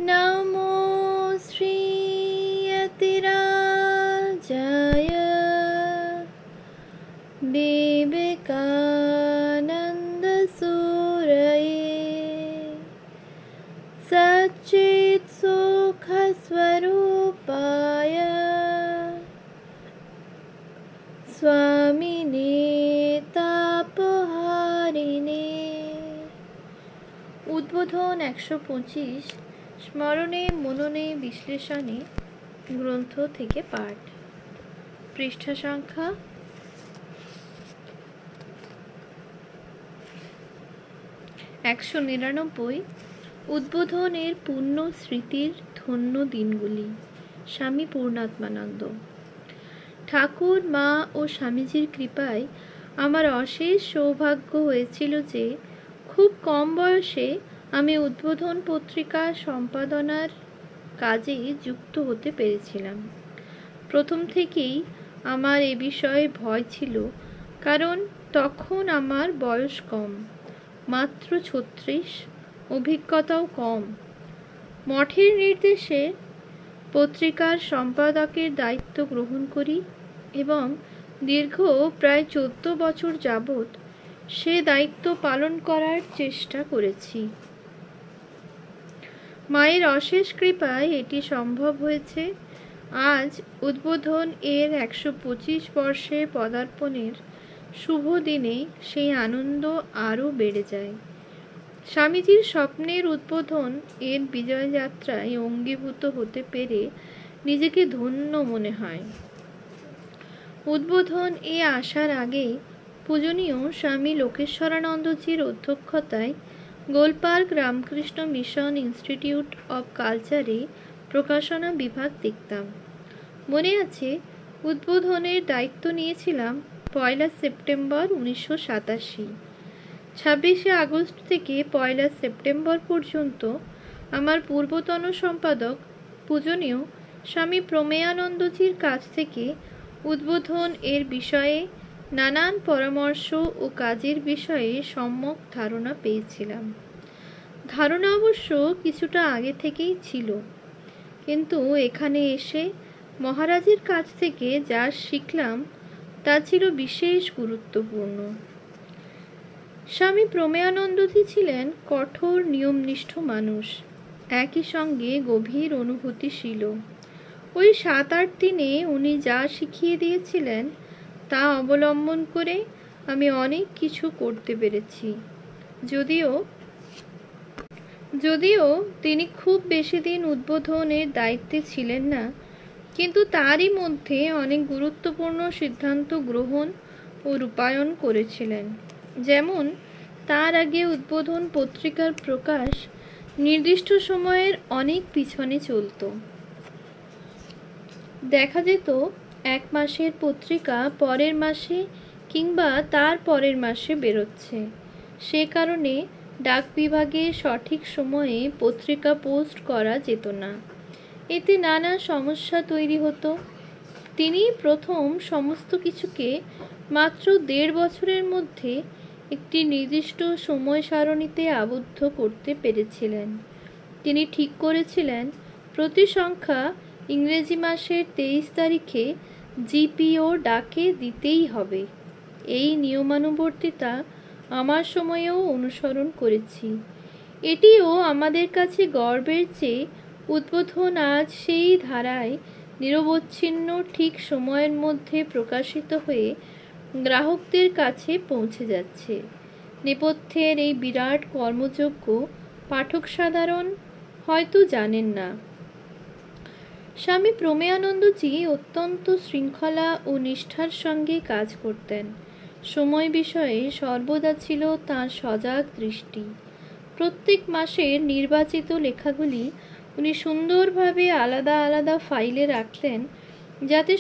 नमो श्रीयतिराजाय विवेकानन्दसूरये सच्चित्सुखस्वरूपाय स्वामिने तापहारिणे। উদ্বোধন 125 স্মরণে মননে বিশ্লেষণে গ্রন্থ থেকে পাঠ। পৃষ্ঠা সংখ্যা 199। উদ্বোধনের পূর্ণ স্মৃতির ধন্য দিনগুলি। স্বামী পূর্ণাত্মানন্দ। ঠাকুর, মা ও স্বামীজির কৃপায় আমার অশেষ সৌভাগ্য হয়েছিল যে খুব কম বয়সে আমি উদ্বোধন পত্রিকা সম্পাদনার কাজে যুক্ত হতে পেরেছিলাম। প্রথম থেকেই আমার এ বিষয়ে ভয় ছিল, কারণ তখন আমার বয়স কম, মাত্র 36, অভিজ্ঞতাও কম। মঠের নির্দেশে পত্রিকার সম্পাদকের দায়িত্ব গ্রহণ করি এবং দীর্ঘ প্রায় 14 বছর যাবৎ সে দায়িত্ব পালন করার চেষ্টা করেছি। মায়ের অশেষ কৃপায় এটি সম্ভব হয়েছে। আজ উদ্বোধন এর 125 বর্ষে পদার্পণের শুভ দিনে সেই আনন্দ আরও বেড়ে যায়। স্বামীজির স্বপ্নের উদ্বোধন এর বিজয়যাত্রায় অঙ্গীভূত হতে পেরে নিজেকে ধন্য মনে হয়। উদ্বোধন এ আসার আগে পূজনীয় স্বামী লোকেশ্বরানন্দজির অধ্যক্ষতায় Golpark Ramakrishna mission institute of কালচারে প্রকাশনা বিভাগ দেখতাম। মনে আছে, উদ্বোধনের দায়িত্ব নিয়েছিলাম 1 সেপ্টেম্বর 1987। 26 আগস্ট থেকে 1 সেপ্টেম্বর পর্যন্ত আমার পূর্বতন সম্পাদক পূজনীয় স্বামী প্রমেয়ানন্দজির কাছ থেকে উদ্বোধন এর বিষয়ে নানান পরামর্শ ও কাজের বিষয়ে সম্যক ধারণা পেয়েছিলাম। ধারণা অবশ্য কিছুটা আগে থেকেই ছিল, কিন্তু এখানে এসে মহারাজের কাছ থেকে যা শিখলাম তা ছিল বিশেষ গুরুত্বপূর্ণ। স্বামী প্রমেয়ানন্দজি ছিলেন কঠোর নিয়মনিষ্ঠ মানুষ, একই সঙ্গে গভীর অনুভূতিশীল। ওই 7-8 দিনে উনি যা শিখিয়ে দিয়েছিলেন তা অবলম্বন করে আমি অনেক কিছু করতে পেরেছি। যদিও তিনি খুব বেশি দিন উদ্বোধনের দায়িত্বে ছিলেন না, কিন্তু তারই মধ্যে অনেক গুরুত্বপূর্ণ সিদ্ধান্ত গ্রহণ ও রূপায়ণ করেছিলেন। যেমন, তার আগে উদ্বোধন পত্রিকার প্রকাশ নির্দিষ্ট সময়ের অনেক পিছনে চলত। দেখা যেত 1 মাসের পত্রিকা পরের মাসে কিংবা তার পরের মাসে বেরোচ্ছে। সে কারণে ডাক বিভাগে সঠিক সময়ে পত্রিকা পোস্ট করা যেত না। এতে নানা সমস্যা তৈরি হতো। তিনি প্রথম সমস্ত কিছুকে মাত্র 1.5 বছরের মধ্যে একটি নির্দিষ্ট সময় সারণীতে আবদ্ধ করতে পেরেছিলেন। তিনি ঠিক করেছিলেন প্রতি সংখ্যা ইংরেজি মাসের 23 তারিখে জিপিও ডাকে দিতেই হবে। এই নিয়মানুবর্তিতা আমার সময়েও অনুসরণ করেছি। এটিও আমাদের কাছে গর্বের যে উদ্বোধন আজ সেই ধারায় নিরবচ্ছিন্ন ঠিক সময়ের মধ্যে প্রকাশিত হয়ে গ্রাহকদের কাছে পৌঁছে যাচ্ছে। নেপথ্যের এই বিরাট কর্মযজ্ঞ পাঠক সাধারণ হয়তো জানেন না। স্বামী প্রমেয়ানন্দজি অত্যন্ত শৃঙ্খলা ও নিষ্ঠার সঙ্গে কাজ করতেন। সময় বিষয়ে সর্বদা ছিল তাঁর সজাগ দৃষ্টি। প্রত্যেক মাসের নির্বাচিত লেখাগুলি উনি সুন্দরভাবে আলাদা আলাদা ফাইলে রাখতেন, যাতে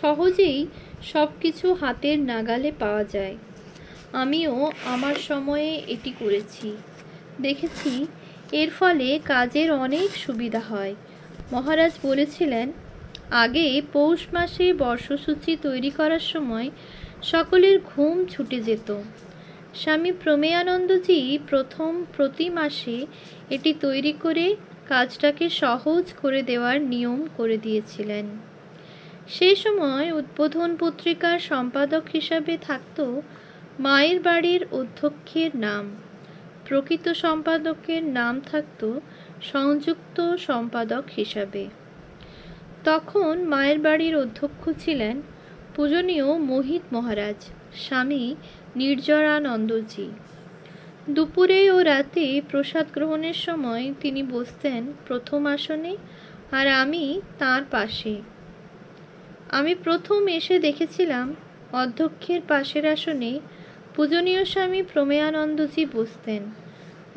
সহজেই সব কিছু হাতের নাগালে পাওয়া যায়। আমিও আমার সময়ে এটি করেছি, দেখেছি। এর ফলে কাজের অনেক সুবিধা হয়। মহারাজ বলেছিলেন, আগে পৌষ মাসে বর্ষসূচি তৈরি করার সময় সকলের ঘুম ছুটে যেত। স্বামী প্রমেয়ানন্দজি প্রতি মাসে এটি তৈরি করে কাজটাকে সহজ করে দেওয়ার নিয়ম করে দিয়েছিলেন। সেই সময় উদ্বোধন পত্রিকার সম্পাদক হিসাবে থাকত মায়ের বাড়ির অধ্যক্ষের নাম, প্রকৃত সম্পাদকের নাম থাকত সংযুক্ত সম্পাদক হিসাবে। তখন মায়ের বাড়ির অধ্যক্ষ ছিলেন পূজনীয় মোহিত মহারাজ, স্বামী নির্জরানন্দজি। দুপুরে ও রাতে প্রসাদ গ্রহণের সময় তিনি বসতেন প্রথম আসনে, আর আমি তাঁর পাশে। আমি প্রথম এসে দেখেছিলাম অধ্যক্ষের পাশের আসনে পূজনীয় স্বামী প্রমেয়ানন্দজি বসতেন।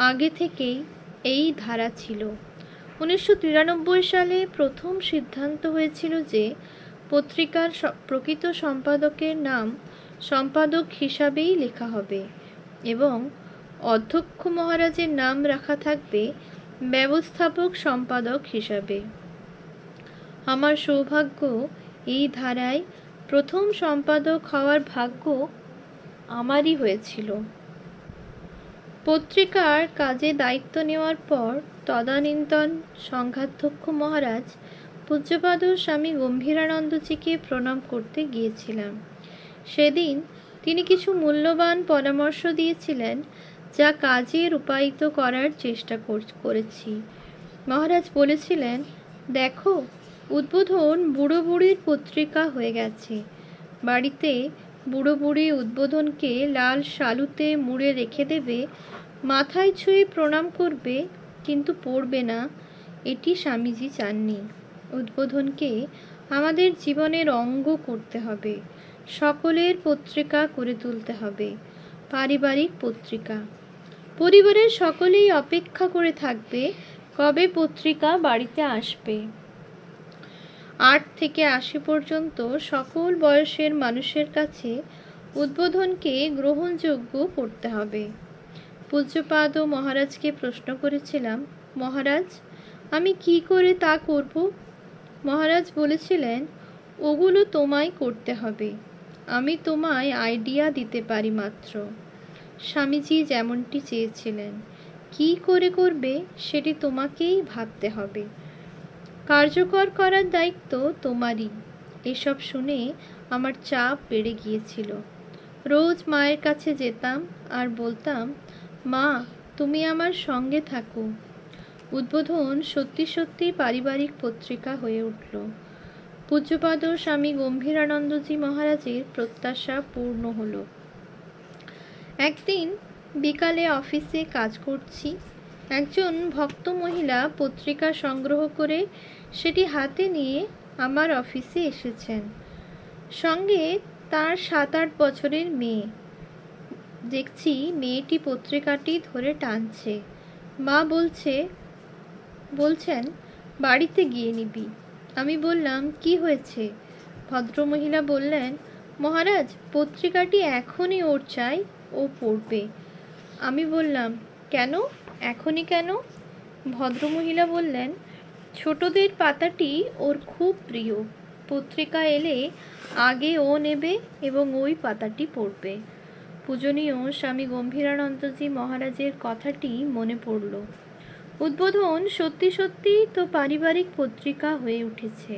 আগে থেকেই এই ধারা ছিল। 1993 সালে প্রথম সিদ্ধান্ত হয়েছিল যে পত্রিকার প্রকৃত সম্পাদকের নাম সম্পাদক হিসাবেই লেখা হবে এবং অধ্যক্ষ মহারাজের নাম রাখা থাকবে ব্যবস্থাপক সম্পাদক হিসাবে। আমার সৌভাগ্য, এই ধারায় প্রথম সম্পাদক হওয়ার ভাগ্য আমারই হয়েছিল। পত্রিকার কাজে দায়িত্ব নেওয়ার পর তদানীন্তন সংঘাধ্যক্ষ মহারাজ পূজ্যপাদ স্বামী গম্ভীরানন্দজিকে প্রণাম করতে গিয়েছিলাম। সেদিন তিনি কিছু মূল্যবান পরামর্শ দিয়েছিলেন, যা কাজে রূপায়িত করার চেষ্টা করেছি। মহারাজ বলেছিলেন, দেখো, উদ্বোধন বুড়ো বুড়ির পত্রিকা হয়ে গেছে। বাড়িতে বুড়ো বুড়ি উদ্বোধনকে লাল শালুতে মুড়ে রেখে দেবে, মাথায় ছুঁয়ে প্রণাম করবে, কিন্তু পড়বে না। এটি স্বামীজি চাননি। উদ্বোধনকে আমাদের জীবনের অঙ্গ করতে হবে, সকলের পত্রিকা করে তুলতে হবে, পারিবারিক পত্রিকা। পরিবারের সকলেই অপেক্ষা করে থাকবে কবে পত্রিকা বাড়িতে আসবে। 8 থেকে 80 পর্যন্ত সকল বয়সের মানুষের কাছে উদ্বোধনকে গ্রহণযোগ্য করতে হবে। পূজ্যপাদ মহারাজকে প্রশ্ন করেছিলাম, মহারাজ, আমি কি করে তা করব? মহারাজ বলেছিলেন, ওগুলো তোমায় করতে হবে, আমি তোমায় আইডিয়া দিতে পারি মাত্র। স্বামীজি যেমনটি চেয়েছিলেন, কি করে করবে সেটি তোমাকেই ভাবতে হবে, কার্যকর করার দায়িত্ব তোমারই। এসব শুনে আমার চাপ বেড়ে গিয়েছিল। রোজ মায়ের কাছে যেতাম আর বলতাম, মা, তুমি আমার সঙ্গে থাকো। উদ্বোধন সত্যি সত্যি পারিবারিক পত্রিকা হয়ে উঠল। পূজ্যপাদ স্বামী গম্ভীরানন্দজি মহারাজের প্রত্যাশা পূর্ণ হল। একদিন বিকালে অফিসে কাজ করছি, একজন ভক্ত মহিলা পত্রিকা সংগ্রহ করে সেটি হাতে নিয়ে আমার অফিসে এসেছেন। সঙ্গে তার 7-8 বছরের মেয়ে। দেখছি মেয়েটি পত্রিকাটি ধরে টানছে। মা বলছেন বাড়িতে গিয়ে নিবি। আমি বললাম, কি হয়েছে? ভদ্রমহিলা বললেন, মহারাজ, পত্রিকাটি এখনই ওর চাই, ও পড়বে। আমি বললাম, কেন? এখনই কেন? ভদ্রমহিলা বললেন, ছোটদের পাতাটি ওর খুব প্রিয়। পত্রিকা এলে আগে ও নেবে এবং ওই পাতাটি পড়বে। পূজনীয় স্বামী গম্ভীরানন্দজি মহারাজের কথাটি মনে পড়ল। উদ্বোধন সত্যি সত্যি তো পারিবারিক পত্রিকা হয়ে উঠেছে।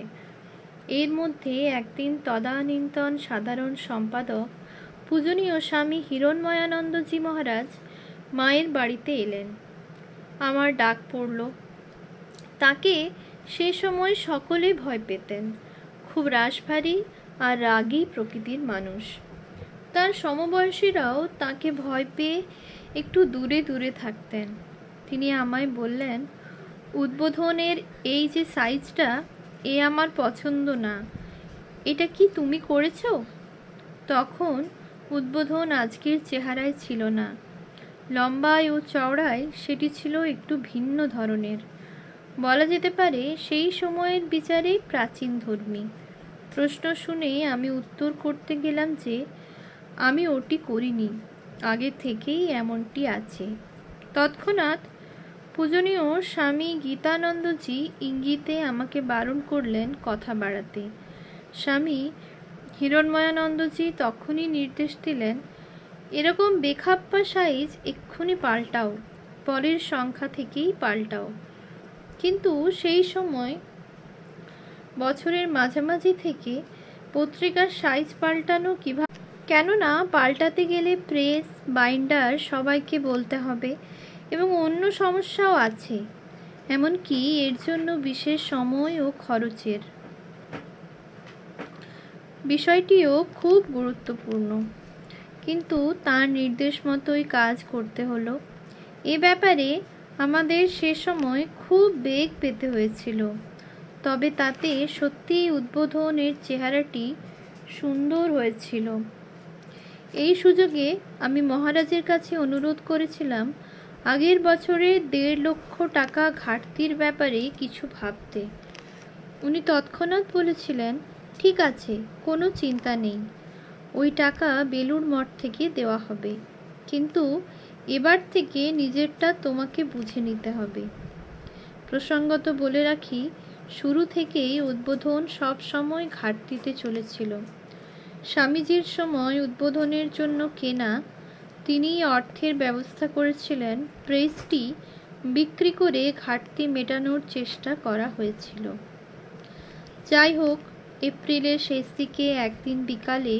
এর মধ্যে একদিন তদানীন্তন সাধারণ সম্পাদক পূজনীয় স্বামী হিরণময়ানন্দজি মহারাজ মায়ের বাড়িতে এলেন। আমার ডাক পড়ল। তাকে সে সময় সকলে ভয় পেতেন। খুব রাশভারী আর রাগী প্রকৃতির মানুষ। তার সমবয়সীরাও তাকে ভয় পেয়ে একটু দূরে দূরে থাকতেন। তিনি আমায় বললেন, উদ্বোধনের এই যে সাইজটা, এ আমার পছন্দ না। এটা কি তুমি করেছো? তখন উদ্বোধন আজকের চেহারায় ছিল না। লম্বায় ও চওড়ায় সেটি ছিল একটু ভিন্ন ধরনের। বলা যেতে পারে সেই সময়ের বিচারে প্রাচীন ধর্মী। প্রশ্ন শুনে আমি উত্তর করতে গেলাম যে আমি ওটি করিনি, আগে থেকেই এমনটি আছে। তৎক্ষণাৎ পূজনীয় স্বামী গীতানন্দজি ইঙ্গিতে আমাকে বারণ করলেন কথা বাড়াতে। স্বামী হিরণময়ানন্দজি তখনই নির্দেশ দিলেন, এরকম বেখাপ্পা সাইজ এক্ষুনি পাল্টাও, পরের সংখ্যা থেকেই পাল্টাও। কিন্তু সেই সময় বছরের মাঝামাঝি থেকে পত্রিকার সাইজ পাল্টানো কিভাবে, কেননা পাল্টাতে গেলে প্রেস, বাইন্ডার সবাইকে বলতে হবে এবং অন্য সমস্যাও আছে, এমনকি এর জন্য বিশেষ সময় ও খরচের বিষয়টিও খুব গুরুত্বপূর্ণ। কিন্তু তার নির্দেশ মতোই কাজ করতে হলো। এ ব্যাপারে আমাদের সে সময় খুব বেগ পেতে হয়েছিল, তবে তাতে সত্যিই উদ্বোধনের চেহারাটি সুন্দর হয়েছিল। এই সুযোগে আমি মহারাজের কাছে অনুরোধ করেছিলাম আগের বছরে 1.5 লক্ষ টাকা ঘাটতির ব্যাপারে কিছু ভাবতে। উনি তৎক্ষণাৎ বলেছিলেন, ঠিক আছে, কোনো চিন্তা নেই, ওই টাকা বেলুড় মঠ থেকে দেওয়া হবে, কিন্তু এবার থেকে নিজেরটা তোমাকে বুঝে নিতে হবে। প্রসঙ্গত বলে রাখি, শুরু থেকেই উদ্বোধন সব সময় ঘাটতিতে চলেছিল। স্বামীজির সময় উদ্বোধনের জন্য কেনা তিনিই অর্থের ব্যবস্থা করেছিলেন, প্রেসটি বিক্রি করে ঘাটতি মেটানোর চেষ্টা করা হয়েছিল। যাই হোক, এপ্রিলের শেষ দিকে একদিন বিকালে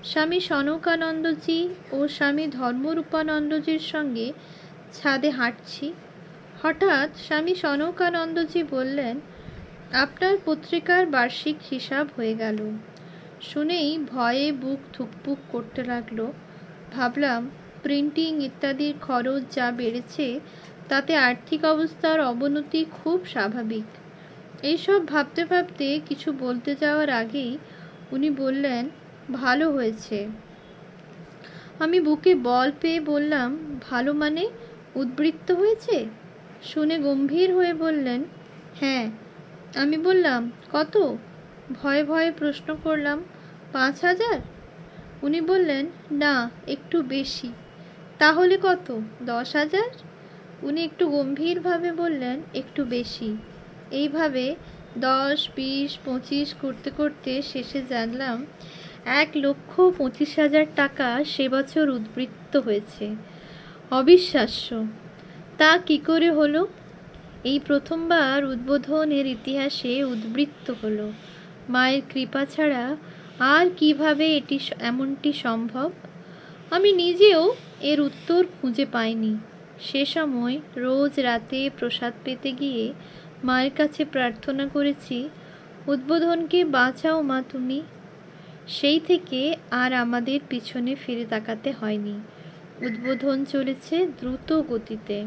স্বামী সনকানন্দজি ও স্বামী ধর্মরূপানন্দজির সঙ্গে ছাদে হাঁটছি। হঠাৎ স্বামী সনকানন্দজি বললেন, আপনার পত্রিকার বার্ষিক হিসাব হয়ে গেল। শুনেই ভয়ে বুক ধুকপুক করতে লাগলো। ভাবলাম, প্রিন্টিং ইত্যাদির খরচ যা বেড়েছে তাতে আর্থিক অবস্থার অবনতি খুব স্বাভাবিক। এইসব ভাবতে ভাবতে কিছু বলতে যাওয়ার আগেই উনি বললেন, ভালো হয়েছে। আমি বুকে বল পেয়ে বললাম, ভালো মানে উদ্বৃত্ত হয়েছে? শুনে গম্ভীর হয়ে বললেন, হ্যাঁ। আমি বললাম, কত? ভয়ে ভয়ে প্রশ্ন করলাম, 5,000? উনি বললেন, না, একটু বেশি। তাহলে কত? 10,000? উনি একটু গম্ভীরভাবে বললেন, একটু বেশি। এইভাবে 10, 20, 25 করতে করতে শেষে জানলাম 1,25,000 টাকা সে বছর উদ্বৃত্ত হয়েছে। অবিশ্বাস্য। তা কি করে হলো? এই প্রথমবার উদ্বোধনের ইতিহাসে উদ্বৃত্ত হলো। মায়ের কৃপা ছাড়া আর কিভাবে এমনটি সম্ভব? আমি নিজেও এর উত্তর খুঁজে পাইনি। সে সময় রোজ রাতে প্রসাদ পেতে গিয়ে মায়ের কাছে প্রার্থনা করেছি, উদ্বোধনকে বাঁচাও মা তুমি। সেই থেকে আর আমাদের পিছনে ফিরে তাকাতে হয়নি। উদ্বোধন চলেছে দ্রুত গতিতে।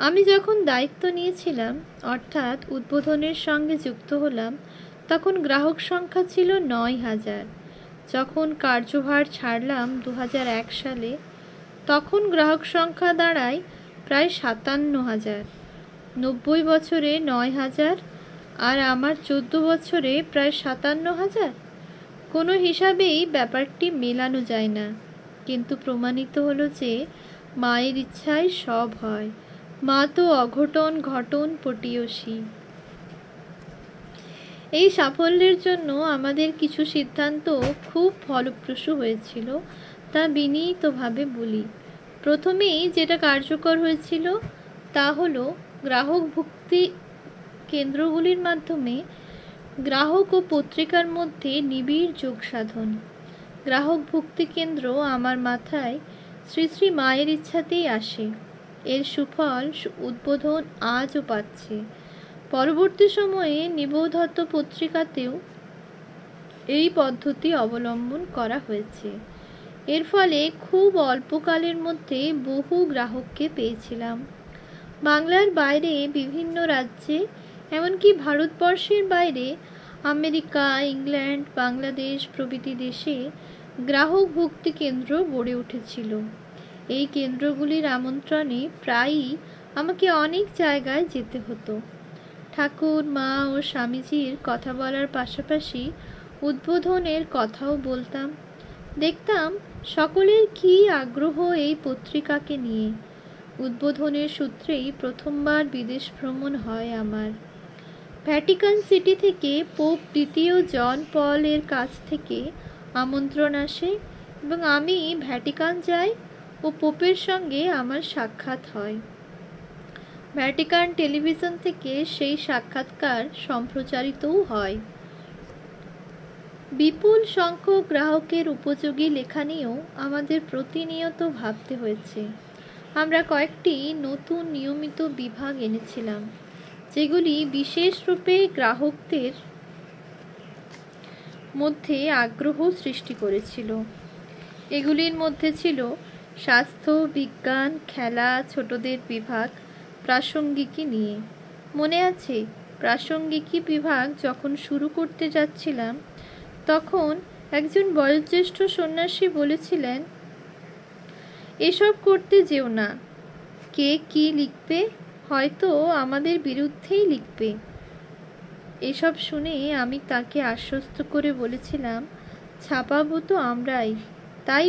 আমি যখন দায়িত্ব নিয়েছিলাম, অর্থাৎ উদ্বোধনের সঙ্গে যুক্ত হলাম, তখন গ্রাহক সংখ্যা ছিল 9,000। যখন কার্যভার ছাড়লাম 2001 সালে, তখন গ্রাহক সংখ্যা দাঁড়ায় প্রায় 57,000। 90 বছরে 9,000 আর আমার 14 বছরে প্রায় 57,000। কোনো হিসাবেই ব্যাপারটি মেলানো যায় না, কিন্তু প্রমাণিত হলো যে মায়ের ইচ্ছায় সব হয়। মা তো অঘটন ঘটন পটীয়সী। এই সাফল্যের জন্য আমাদের কিছু সিদ্ধান্ত খুব ফলপ্রসূ হয়েছিল, তা বিনীতভাবে বলি। প্রথমেই যেটা কার্যকর হয়েছিল তা হলো গ্রাহক ভুক্তি কেন্দ্রগুলির মাধ্যমে গ্রাহক ও পত্রিকার মধ্যে নিবিড় যোগ সাধন। গ্রাহক ভুক্তি কেন্দ্র আমার মাথায় শ্রী শ্রী মায়ের ইচ্ছাতেই আসে। এর সুফল উদ্বোধন আজও পাচ্ছে। পরবর্তী সময়ে নিবোধত পত্রিকাতেও এই পদ্ধতি অবলম্বন করা হয়েছে। এর ফলে খুব অল্পকালের মধ্যে বহু গ্রাহককে পেয়েছিলাম। বাংলার বাইরে বিভিন্ন রাজ্যে, এমনকি ভারতবর্ষের বাইরে আমেরিকা, ইংল্যান্ড, বাংলাদেশ প্রভৃতি দেশে গ্রাহক ভুক্তি কেন্দ্র গড়ে উঠেছিল। এই কেন্দ্রগুলির আমন্ত্রণে প্রায়ই আমাকে অনেক জায়গায় যেতে হতো। ঠাকুর, মা ও স্বামীজির কথা বলার পাশাপাশি উদ্বোধনের কথাও বলতাম। দেখতাম সকলের কী আগ্রহ এই পত্রিকাকে নিয়ে। উদ্বোধনের সূত্রেই প্রথমবার বিদেশ ভ্রমণ হয় আমার। ভ্যাটিকান সিটি থেকে পোপ দ্বিতীয় জন পল এর কাছ থেকে আমন্ত্রণ আসে এবং আমি ভ্যাটিকান যাই ও পোপের সঙ্গে আমার সাক্ষাৎ হয়। ভ্যাটিকান টেলিভিশন থেকে সেই সাক্ষাৎকার সম্প্রচারিতও হয়। বিপুল সংখ্যক গ্রাহকের উপযোগী লেখা নিয়েও আমাদের প্রতিনিয়ত ভাবতে হয়েছে। আমরা কয়েকটি নতুন নিয়মিত বিভাগ এনেছিলাম, যেগুলি বিশেষ রূপে গ্রাহকদের মধ্যে আগ্রহ সৃষ্টি করেছিল। এগুলির মধ্যে ছিল স্বাস্থ্য, বিজ্ঞান, খেলা, ছোটদের বিভাগ, প্রাসঙ্গিকী নিয়ে। মনে আছে, প্রাসঙ্গিকী বিভাগ যখন শুরু করতে যাচ্ছিলাম, তখন একজন বয়োজ্যেষ্ঠ সন্ন্যাসী বলেছিলেন, এসব করতে যেও না, কে কি লিখবে, হয়তো আমাদের বিরুদ্ধেই লিখবে। এসব শুনে আমি তাকে আশ্বস্ত করে বলেছিলাম, ছাপাবো তো আমরাই, তাই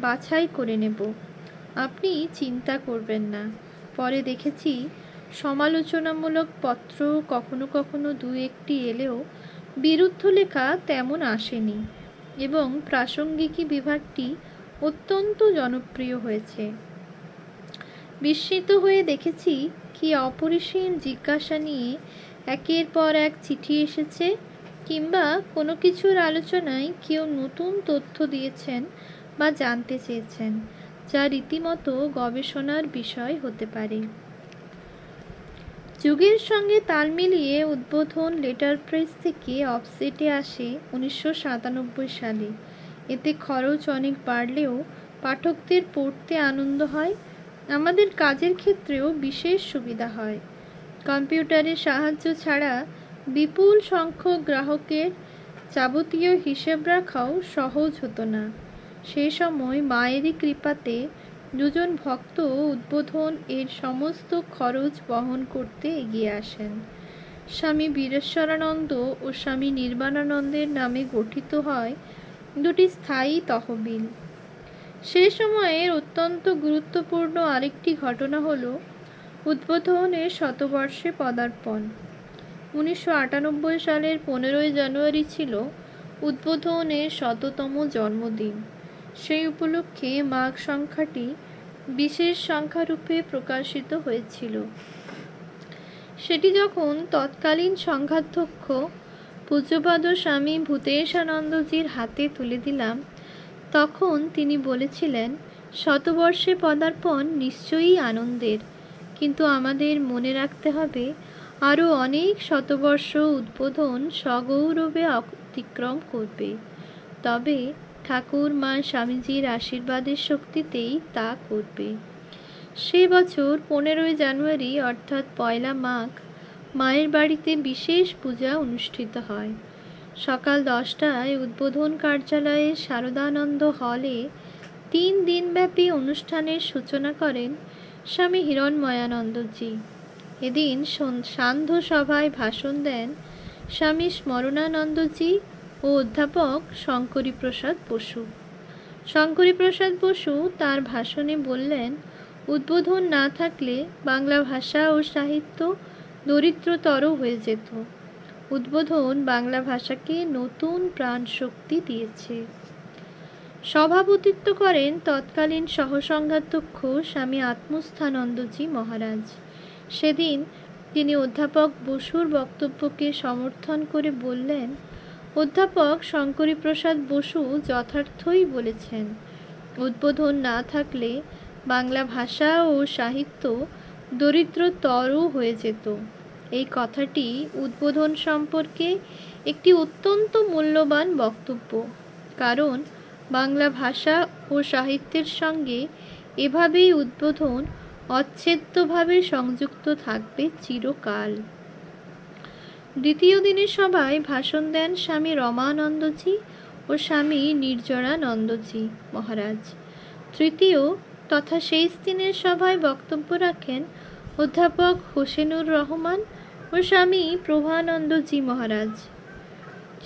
বাছাই করে নেব, আপনি চিন্তা করবেন না। পরে দেখেছি সমালোচনামূলক পত্র কখনো কখনো দু একটি এলেও বিরুদ্ধ লেখা তেমন আসেনি এবং প্রাসঙ্গিকী বিভাগটি অত্যন্ত জনপ্রিয় হয়েছে। বিস্মিত হয়ে দেখেছি কি অপরিসীম জিজ্ঞাসা নিয়ে একের পর এক চিঠি এসেছে, কিংবা কোনো কিছুর আলোচনায় কেউ নতুন তথ্য দিয়েছেন বা জানতে চেয়েছেন, যা রীতিমতো গবেষণার বিষয় হতে পারে। যুগের সঙ্গে তাল মিলিয়ে উদ্বোধন লেটার প্রেস থেকে অফসেটে আসে 1997 সালে। এতে খরচ অনেক বাড়লেও পাঠকদের পড়তে আনন্দ হয়, আমাদের কাজের ক্ষেত্রেও বিশেষ সুবিধা হয়। কম্পিউটারের সাহায্য ছাড়া বিপুল সংখ্যক গ্রাহকের যাবতীয় হিসেব রাখাও সহজ হতো না। সেই সময় মায়েরই কৃপাতে দুজন ভক্ত উদ্বোধন এর সমস্ত খরচ বহন করতে এগিয়ে আসেন। স্বামী বীরেশ্বরানন্দ ও স্বামী নির্বাণানন্দের নামে গঠিত হয় দুটি স্থায়ী তহবিল। সে সময়ের অত্যন্ত গুরুত্বপূর্ণ আরেকটি ঘটনা হল উদ্বোধনের শতবর্ষে পদার্পণ। 1998 সালের 15 জানুয়ারি ছিল উদ্বোধনের 100তম জন্মদিন। সেই উপলক্ষে মাঘ সংখ্যাটি বিশেষ সংখ্যারূপে প্রকাশিত হয়েছিল। সেটি যখন তৎকালীন সংঘাধ্যক্ষ পূজ্যপাদ স্বামী ভূতেশানন্দজির হাতে তুলে দিলাম, তখন তিনি বলেছিলেন, শতবর্ষে পদার্পণ নিশ্চয়ই আনন্দের, কিন্তু আমাদের মনে রাখতে হবে আরও অনেক শতবর্ষ উদ্বোধন সগৌরবে অতিক্রম করবে। তবে ঠাকুর মা স্বামীজির আশীর্বাদের শক্তিতেই তা করবে। সে বছর 15 জানুয়ারি অর্থাৎ পয়লা মাঘ মায়ের বাড়িতে বিশেষ পূজা অনুষ্ঠিত হয়। সকাল 10টায় উদ্বোধন কার্যালয়ে শারদানন্দ হলে 3 দিনব্যাপী অনুষ্ঠানের সূচনা করেন স্বামী হিরণময়ানন্দজি। এদিন সান্ধ্য সভায় ভাষণ দেন স্বামী স্মরণানন্দজি ও অধ্যাপক শঙ্করীপ্রসাদ বসু। শঙ্করীপ্রসাদ বসু তার ভাষণে বললেন, উদ্বোধন না থাকলে বাংলা ভাষা ও সাহিত্য দরিদ্রতর হয়ে যেত। উদ্বোধন বাংলা ভাষাকে নতুন প্রাণ শক্তি দিয়েছে। সভাপতিত্ব করেন তৎকালীন সহসংঘাধ্যক্ষ স্বামী আত্মস্থানন্দজি মহারাজ। সেদিন তিনি অধ্যাপক বসুর বক্তব্যকে সমর্থন করে বললেন, অধ্যাপক শঙ্করীপ্রসাদ বসু যথার্থই বলেছেন, উদ্বোধন না থাকলে বাংলা ভাষা ও সাহিত্য দরিদ্রতর হয়ে যেত। এই কথাটি উদ্বোধন সম্পর্কে একটি অত্যন্ত মূল্যবান বক্তব্য, কারণ বাংলা ভাষা ও সাহিত্যের সঙ্গে এভাবেই উদ্বোধন অচ্ছেদ্যভাবে সংযুক্ত থাকবে চিরকাল। দ্বিতীয় দিনের সভায় ভাষণ দেন স্বামী রমানন্দজি ও স্বামী নির্জরানন্দজি মহারাজ। তৃতীয় তথা শেষ দিনের সভায় বক্তব্য রাখেন অধ্যাপক হোসেনুর রহমান ও স্বামী প্রভানন্দজি মহারাজ।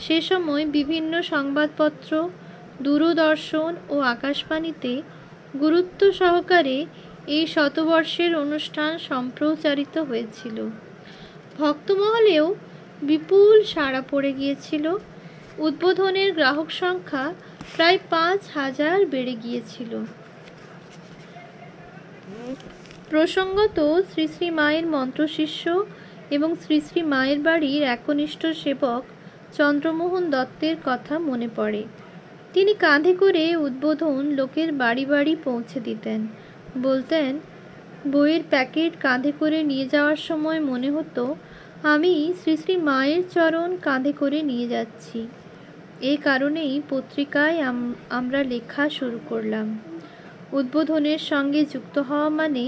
সে সময় বিভিন্ন সংবাদপত্র, দূরদর্শন ও আকাশবাণীতে গুরুত্ব সহকারে এই শতবর্ষের অনুষ্ঠান সম্প্রচারিত হয়েছিল। ভক্তমহলেও বিপুল সাড়া পড়ে গিয়েছিল। উদ্বোধনের গ্রাহক সংখ্যা প্রায় 5000 বেড়ে গিয়েছিল। প্রসঙ্গত শ্রী শ্রী মায়ের মন্ত্রশিষ্য এবং শ্রী শ্রী মায়ের বাড়ির একনিষ্ঠ সেবক চন্দ্রমোহন দত্তের কথা মনে পড়ে। তিনি কাঁধে করে উদ্বোধন লোকের বাড়ি বাড়ি পৌঁছে দিতেন। বলতেন, বইয়ের প্যাকেট কাঁধে করে নিয়ে যাওয়ার সময় মনে হতো আমি শ্রী শ্রী মায়ের চরণ কাঁধে করে নিয়ে যাচ্ছি। এই কারণেই পত্রিকায় আমরা লেখা শুরু করলাম। উদ্বোধনের সঙ্গে যুক্ত হওয়া মানে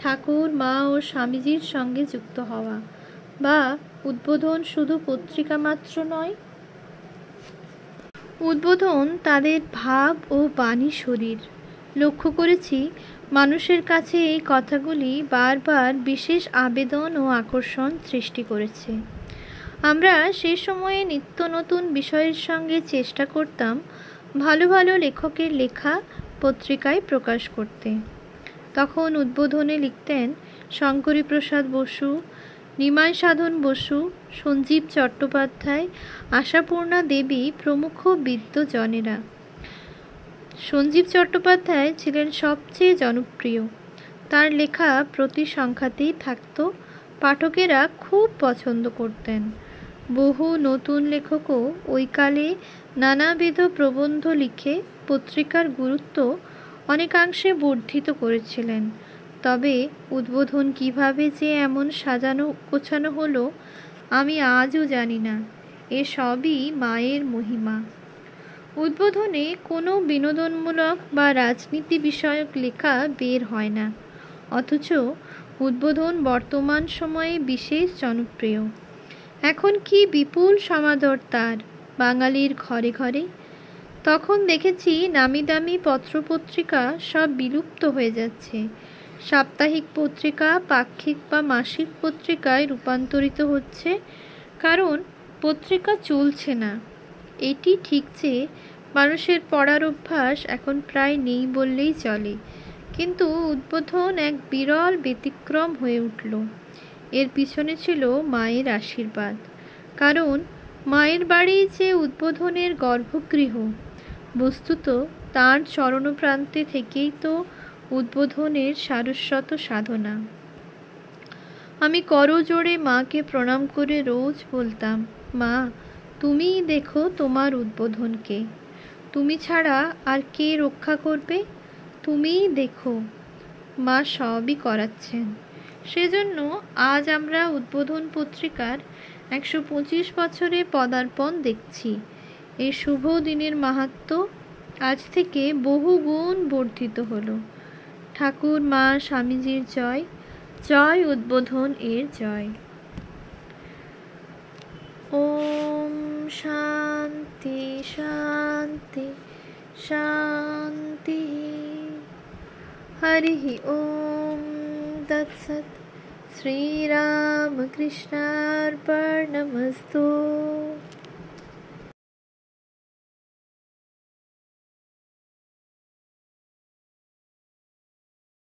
ঠাকুর, মা ও স্বামীজির সঙ্গে যুক্ত হওয়া, বা উদ্বোধন শুধু পত্রিকা মাত্র নয়, উদ্বোধন তাদের ভাব ও বাণী শরীর। লক্ষ্য করেছি মানুষের কাছে এই কথাগুলি বারবার বিশেষ আবেদন ও আকর্ষণ সৃষ্টি করেছে। আমরা সে সময়ে নিত্য নতুন বিষয়ের সঙ্গে চেষ্টা করতাম ভালো ভালো লেখকের লেখা পত্রিকায় প্রকাশ করতে। তখন উদ্বোধনে লিখতেন শঙ্করীপ্রসাদ বসু, নিমাই সাধন বসু, সঞ্জীব চট্টোপাধ্যায়, আশাপূর্ণা দেবী প্রমুখ বিদ্বজনেরা। সঞ্জীব চট্টোপাধ্যায় ছিলেন সবচেয়ে জনপ্রিয়। তার লেখা প্রতি সংখ্যাতেই থাকত, পাঠকেরা খুব পছন্দ করতেন। বহু নতুন লেখকও ওই কালে নানাবিধ প্রবন্ধ লিখে পত্রিকার গুরুত্ব অনেকাংশে বর্ধিত করেছিলেন। তবে উদ্বোধন কিভাবে যে এমন সাজানো গোছানো হলো আমি আজও জানি না। এসবই মায়ের মহিমা। উদ্বোধনে কোনো বিনোদনমূলক বা রাজনীতি বিষয়ক লেখা বের হয় না, অথচ উদ্বোধন বর্তমান সময়ে বিশেষ জনপ্রিয়। এখন কি বিপুল সমাদর তার বাঙালির ঘরে ঘরে। তখন দেখেছি নামি দামি পত্রপত্রিকা সব বিলুপ্ত হয়ে যাচ্ছে। সাপ্তাহিক পত্রিকা পাক্ষিক বা মাসিক পত্রিকায় রূপান্তরিত হচ্ছে, কারণ পত্রিকা চলছে না। এটি ঠিক যে মানুষের পড়ার অভ্যাস এখন প্রায় নেই বললেই চলে, কিন্তু উদ্বোধন এক বিরল ব্যতিক্রম হয়ে উঠল। এর পিছনে ছিল মায়ের আশীর্বাদ, কারণ মায়ের বাড়ি যে উদ্বোধনের গর্ভগৃহ। বস্তুত তাঁর চরণপ্রান্তে থেকেই তো উদ্বোধনের সারস্বত সাধনা। আমি করজোড়ে মাকে প্রণাম করে রোজ বলতাম, মা তুমিই দেখো তোমার উদ্বোধনকে, তুমি ছাড়া আর কে রক্ষা করবে, তুমিই দেখো। মা সবই করাচ্ছেন। সেজন্য আজ আমরা উদ্বোধন পত্রিকার 125 বছরে পদার্পণ দেখছি। এই শুভ দিনের মাহাত্ম্য আজ থেকে বহু গুণ বর্ধিত হলো। ঠাকুর, মা, স্বামীজির জয়, জয় উদ্বোধন এর জয়। ওম শান্তি শান্তি শান্তি। হরি ওম তৎসৎ। শ্রীরামকৃষ্ণার্পণমস্তু।